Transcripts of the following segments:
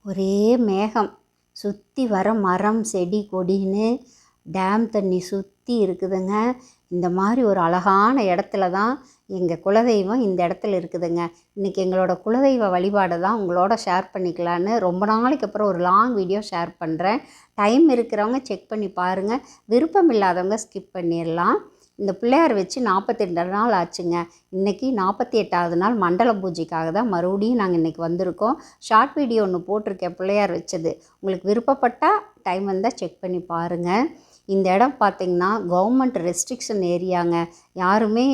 ஒரே மேகம் சுற்றி வர மரம் செடி கொடின்னு டேம் தண்ணி சுற்றி இருக்குதுங்க. இந்த மாதிரி ஒரு அழகான இடத்துல தான் எங்கள் குலதெய்வம் இந்த இடத்துல இருக்குதுங்க. இன்றைக்கி எங்களோட குலதெய்வ வழிபாடை தான் உங்களோட ஷேர் பண்ணிக்கலான்னு ரொம்ப நாளைக்கு அப்புறம் ஒரு லாங் வீடியோ ஷேர் பண்ணுறேன். டைம் இருக்கிறவங்க செக் பண்ணி பாருங்கள், விருப்பம் இல்லாதவங்க ஸ்கிப் பண்ணிடலாம். இந்த பிள்ளையார் வச்சு 42 நாள் ஆச்சுங்க. இன்றைக்கி 48வது நாள் மண்டல பூஜைக்காக தான் மறுபடியும் நாங்கள் இன்றைக்கி வந்திருக்கோம். ஷார்ட் வீடியோ ஒன்று போட்டிருக்கேன் பிள்ளையார் வச்சது. உங்களுக்கு விருப்பப்பட்டால் டைம் வந்தால் செக் பண்ணி பாருங்கள். இந்த இடம் பார்த்திங்கன்னா கவர்மெண்ட் ரெஸ்ட்ரிக்ஷன் ஏரியாங்க. யாருமே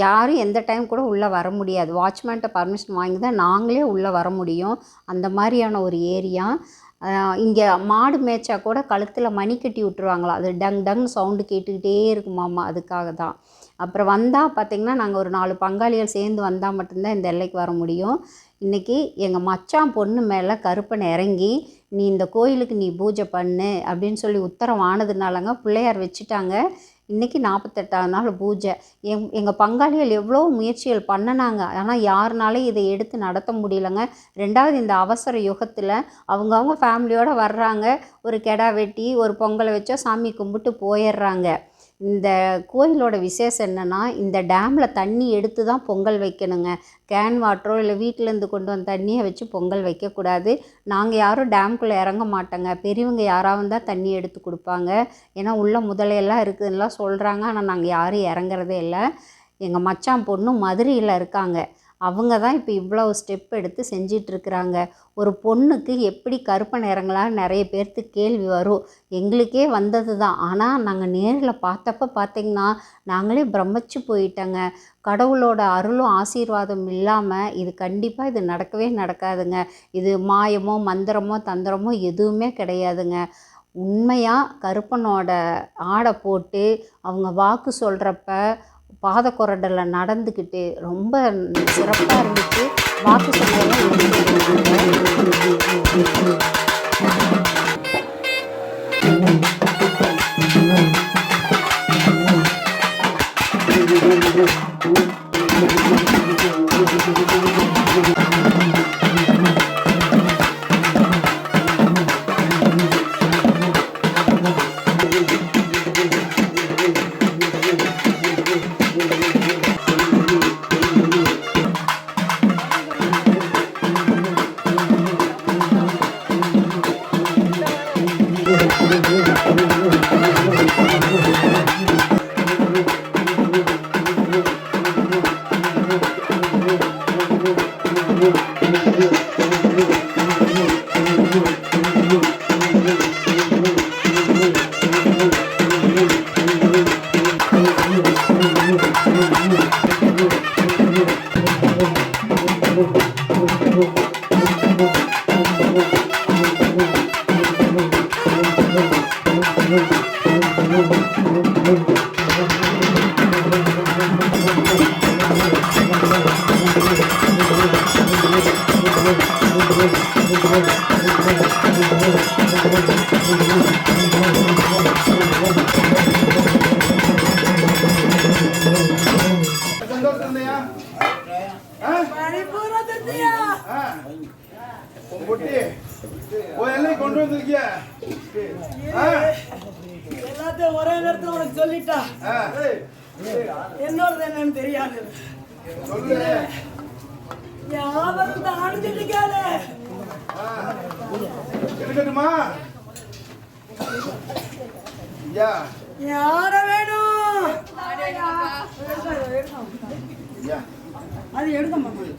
யாரும் எந்த டைம் கூட உள்ளே வர முடியாது. வாட்ச்மேன்ட்ட பர்மிஷன் வாங்கி தான் நாங்களே உள்ளே வர முடியும். அந்த மாதிரியான ஒரு ஏரியா. இங்கே மாடு மேய்ச்சா கூட கழுத்தில் மணி கட்டி விட்டுருவாங்களா, அது டங் டங் சவுண்டு கேட்டுக்கிட்டே இருக்குமாம்மா, அதுக்காக தான். அப்புறம் வந்தால் பார்த்திங்கன்னா நாங்கள் ஒரு 4 பங்காளிகள் சேர்ந்து வந்தால் மட்டும்தான் இந்த எல்லைக்கு வர முடியும். இன்றைக்கி எங்கள் மச்சான் பொண்ணு மேலே கருப்பனை இறங்கி நீ இந்த கோயிலுக்கு நீ பூஜை பண்ணு அப்படின்னு சொல்லி உத்தரவு ஆனதுனாலங்க பிள்ளையார் வச்சுட்டாங்க. இன்றைக்கி 48வது நாள் பூஜை. எங்கள் பங்காளிகள் எவ்வளோ முயற்சிகள் பண்ணினாங்க, ஆனால் யாருனாலும் இதை எடுத்து நடத்த முடியலைங்க. ரெண்டாவது இந்த அவசர யுகத்தில் அவங்கவுங்க ஃபேமிலியோடு வர்றாங்க, ஒரு கெடா வெட்டி ஒரு பொங்கலை வச்சோ சாமி கும்பிட்டு போயிடுறாங்க. இந்த கோயிலோட விசேஷம் என்னென்னா, இந்த டேமில் தண்ணி எடுத்து தான் பொங்கல் வைக்கணுங்க. கேன் வாட்டரோ இல்லை வீட்டிலேருந்து கொண்டு வந்த தண்ணியை வச்சு பொங்கல் வைக்கக்கூடாது. நாங்கள் யாரும் டேம்குள்ளே இறங்க மாட்டோங்க. பெரியவங்க யாராவது தான் தண்ணி எடுத்து கொடுப்பாங்க. ஏன்னா உள்ள முதலையெல்லாம் இருக்குதுன்னெலாம் சொல்கிறாங்க, ஆனால் நாங்கள் யாரும் இறங்குறதே இல்லை. எங்கள் மச்சான் பொண்ணு மதுரையில் இருக்காங்க. அவங்க தான் இப்போ இவ்வளோ ஸ்டெப் எடுத்து செஞ்சிட்ருக்குறாங்க. ஒரு பொண்ணுக்கு எப்படி கருப்பனை இறங்கலான்னு நிறைய பேர்த்து கேள்வி வரும். எங்களுக்கே வந்தது தான். ஆனால் நாங்கள் நேரில் பார்த்தப்ப பார்த்திங்கன்னா நாங்களே பிரமிச்சு போயிட்டோங்க. கடவுளோட அருளும் ஆசீர்வாதம் இல்லாமல் இது கண்டிப்பாக இது நடக்கவே நடக்காதுங்க. இது மாயமோ மந்திரமோ தந்திரமோ எதுவுமே கிடையாதுங்க. உண்மையாக கருப்பனோட ஆடை போட்டு அவங்க வாக்கு சொல்கிறப்ப பாத கொரடலில் நடந்துக்கிட்டு ரொம்ப சிறப்பாக இருந்துச்சு. வாக்கு சொன்னதெல்லாம் எல்லாத்தையும் ஒரே நேரத்தில் உனக்கு சொல்லிட்டா என்னோடது என்னன்னு தெரியாது. ஞாபகத்தை அணிஞ்சிட்டு கேளு. யார வேணும் அது எடுக்க மாட்டேன்.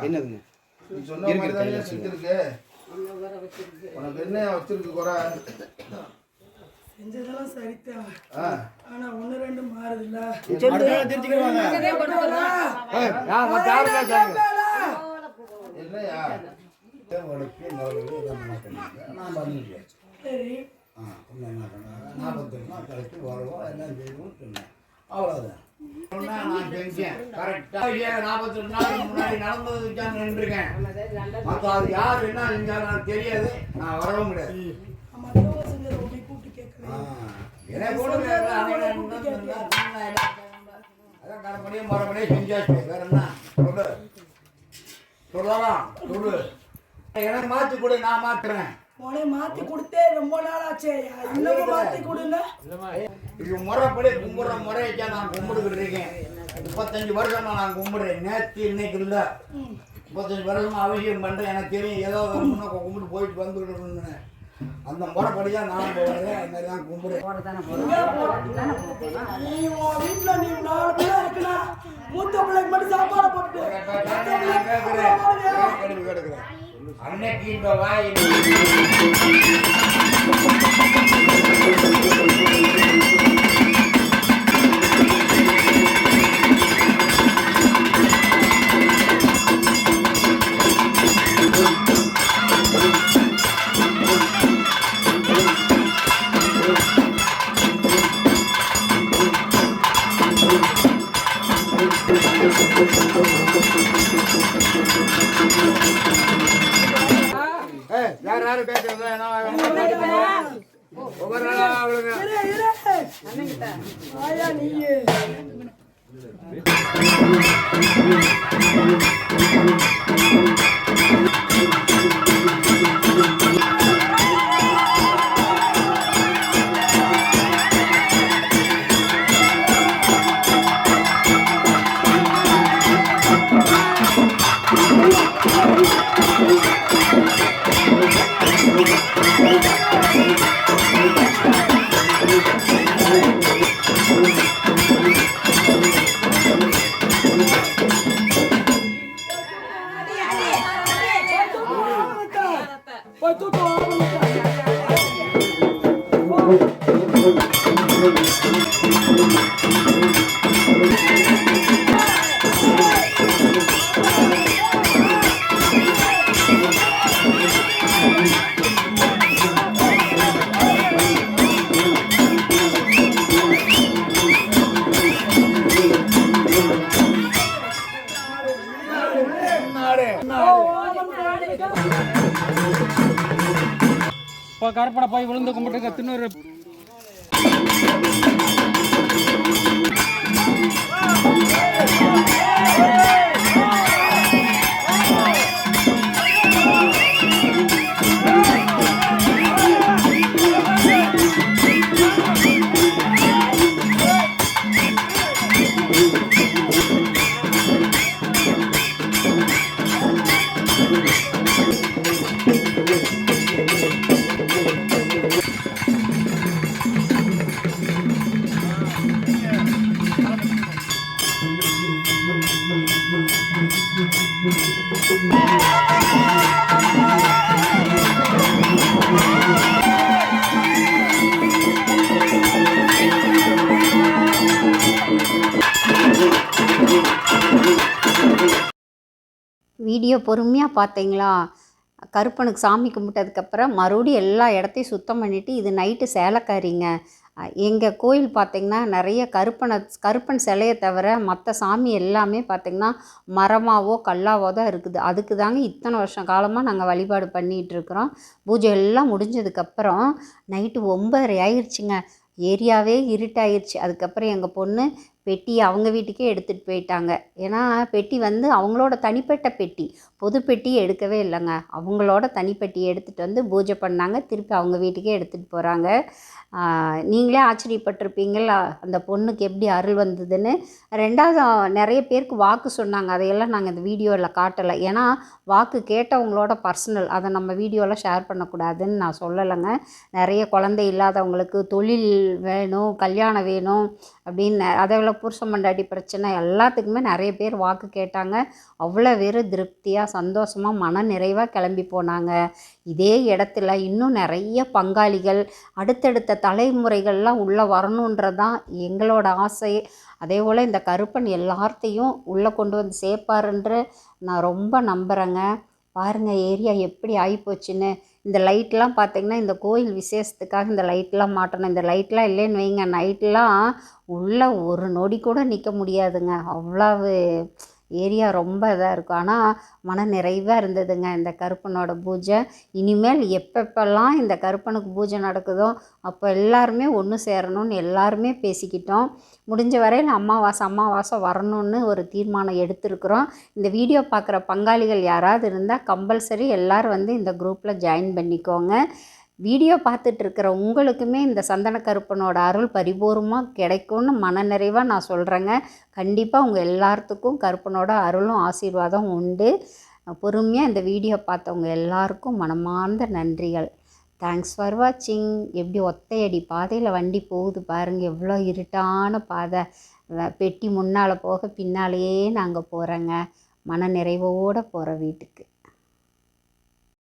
என்னதுங்க நீ சொன்ன மாதிரி தானே செஞ்சிருக்கு உனக்கு என்ன வச்சிருக்கு குறை செஞ்சதெல்லாம் சரிதான் ஆ ஆனா ஒண்ணு ரெண்டு மாறுதுல்ல என்னையா நான் பண்ணிட்டேன் சரி என்ன பண்ணேன் 40 நாள் கழிச்சு வருவோம் எல்லாம் செய்வோம் சொன்னேன் அவ்வளோதான் நான் செஞ்சேன் கரெக்டாக 42 நாளைக்கு முன்னாடி நடந்ததுக்கு தான் நின்றுருக்கேன் மற்ற அது யார் என்ன செஞ்சாலும் தெரியாது நான் வரவும் முடியாது மத்தவங்க செஞ்சதை உன்னை கூப்பிட்டு கேட்கல எனக்கு கூட அதான் கடப்படியும் மறுபடியும் செஞ்சாச்சு வேற என்ன சொல்லு சொல்லலாம் சொல்லு எனக்கு மாற்றி கொடு நான் மாத்துறேன் உன்னை மாத்தி கொடுத்தே ரொம்ப நாள் ஆச்சே இன்னமும் மாத்தி கொடுங்க இது முறைப்படி கும்பிடுற முறையை நான் கும்பிட்டுக்கிட்டு இருக்கேன் 35 வருஷமா நான் கும்பிடுறேன் நேற்று இன்னைக்கு இல்லை 35 வருஷமா அவசியம் பண்ணுறேன் எனக்கு தெரியும் ஏதோ வரும்னா கும்பிட்டு போயிட்டு வந்துக்கிட்டு இருந்தேன் அந்த முறைப்படியாக நான் போகிறேன் இந்த தான் கும்பிடுறேன் நீ உன் வீட்டுல நீ 4 பிள்ளை இருக்குன்னா மூத்த பிள்ளைக்கு மட்டும் சாப்பாடு போட்டு கேட்குறேன் அன்னைக்கு இந்த வாய் யாரும் பேசுறது ஒவ்வொரு நாளும் அவளுங்க ஆயா நீ இப்போ கருப்பனை போய் விழுந்து கும்பிட்டு தின்னூர் வீடியோ பொறுமையாக பார்த்தீங்களா? கருப்பனுக்கு சாமி கும்பிட்டதுக்கப்புறம் மறுபடியும் எல்லா இடத்தையும் சுத்தம் பண்ணிவிட்டு இது நைட்டு சேலக்காரிங்க. எங்கள் கோயில் பார்த்திங்கன்னா நிறைய கருப்பன் சிலையை தவிர மற்ற சாமி எல்லாமே பார்த்திங்கன்னா மரமாவோ கல்லாவோ தான் இருக்குது. அதுக்கு தாங்க இத்தனை வருஷம் காலமாக நாங்கள் வழிபாடு பண்ணிகிட்ருக்குறோம். பூஜை எல்லாம் முடிஞ்சதுக்கப்புறம் நைட்டு 9:30 ஆயிடுச்சுங்க. ஏரியாவே இருட்டாயிருச்சு. அதுக்கப்புறம் எங்கள் பொண்ணு பெட்டியை அவங்க வீட்டுக்கே எடுத்துகிட்டு போயிட்டாங்க. ஏன்னா பெட்டி வந்து அவங்களோட தனிப்பட்ட பெட்டி, பொது பெட்டி எடுக்கவே இல்லைங்க. அவங்களோட தனிப்பெட்டியை எடுத்துகிட்டு வந்து பூஜை பண்ணாங்க. திருப்பி அவங்க வீட்டுக்கே எடுத்துகிட்டு போகிறாங்க. நீங்களே ஆச்சரியப்பட்டிருப்பீங்களா அந்த பொண்ணுக்கு எப்படி அருள் வந்ததுன்னு. ரெண்டாவது நிறைய பேருக்கு வாக்கு சொன்னாங்க. அதையெல்லாம் நாங்கள் இந்த வீடியோவில் காட்டலை. ஏன்னா வாக்கு கேட்டவங்களோட பர்சனல், அதை நம்ம வீடியோவில் ஷேர் பண்ணக்கூடாதுன்னு நான் சொல்லலைங்க. நிறைய குழந்தை இல்லாதவங்களுக்கு தொழில் வேணும், கல்யாணம் வேணும் அப்படின்னு, அதேபோல் புருஷன் பொண்டாட்டி பிரச்சனை எல்லாத்துக்குமே நிறைய பேர் வாக்கு கேட்டாங்க. அவ்வளோ பேர் திருப்தியாக சந்தோஷமாக மன நிறைவாக கிளம்பி போனாங்க. இதே இடத்துல இன்னும் நிறைய பங்காளிகள் அடுத்தடுத்த தலைமுறைகள்லாம் உள்ளே வரணுன்றதான் எங்களோட ஆசை. அதே போல் இந்த கருப்பன் எல்லார்த்தையும் உள்ளே கொண்டு வந்து சேர்ப்பாருன்ற நான் ரொம்ப நம்புகிறேங்க. பாருங்கள் ஏரியா எப்படி ஆகிப்போச்சுன்னு. இந்த லைட்லாம் பார்த்திங்கன்னா இந்த கோயில் விசேஷத்துக்காக இந்த லைட்லாம் மாட்டணும். இந்த லைட்லாம் இல்லைன்னு வைங்க, நைட்லாம் உள்ளே ஒரு நொடி கூட நிற்க முடியாதுங்க. அவ்வளவு ஏரியா ரொம்ப இதாக இருக்கும். ஆனால் மன நிறைவாக இருந்ததுங்க இந்த கருப்பனோட பூஜை. இனிமேல் எப்பப்பெல்லாம் இந்த கருப்பனுக்கு பூஜை நடக்குதோ அப்போ எல்லாருமே ஒன்று சேரணும்னு எல்லாருமே பேசிக்கிட்டோம். முடிஞ்ச வரையில் அமாவாசை வரணும்னு ஒரு தீர்மானம் எடுத்திருக்கிறோம். இந்த வீடியோ பார்க்குற பங்காளிகள் யாராவது இருந்தால் கம்பல்சரி எல்லோரும் வந்து இந்த குரூப்பில் ஜாயின் பண்ணிக்கோங்க. வீடியோ பார்த்துட்ருக்கிற உங்களுக்குமே இந்த சந்தன கருப்பனோட அருள் பரிபூர்ணமாக கிடைக்கும்னு மனநிறைவாக நான் சொல்கிறேங்க. கண்டிப்பாக உங்கள் எல்லாத்துக்கும் கருப்பனோட அருளும் ஆசீர்வாதம் உண்டு. பொறுமையாக இந்த வீடியோ பார்த்தவங்க எல்லாருக்கும் மனமார்ந்த நன்றிகள். தேங்க்ஸ் ஃபார் வாட்சிங். எப்படி ஒத்தையடி பாதையில் வண்டி போகுது பாருங்கள், எவ்வளோ இருட்டான பாதை. பெட்டி முன்னால் போக பின்னாலேயே நாங்கள் போகிறோங்க. மன நிறைவோடு போகிற வீட்டுக்கு.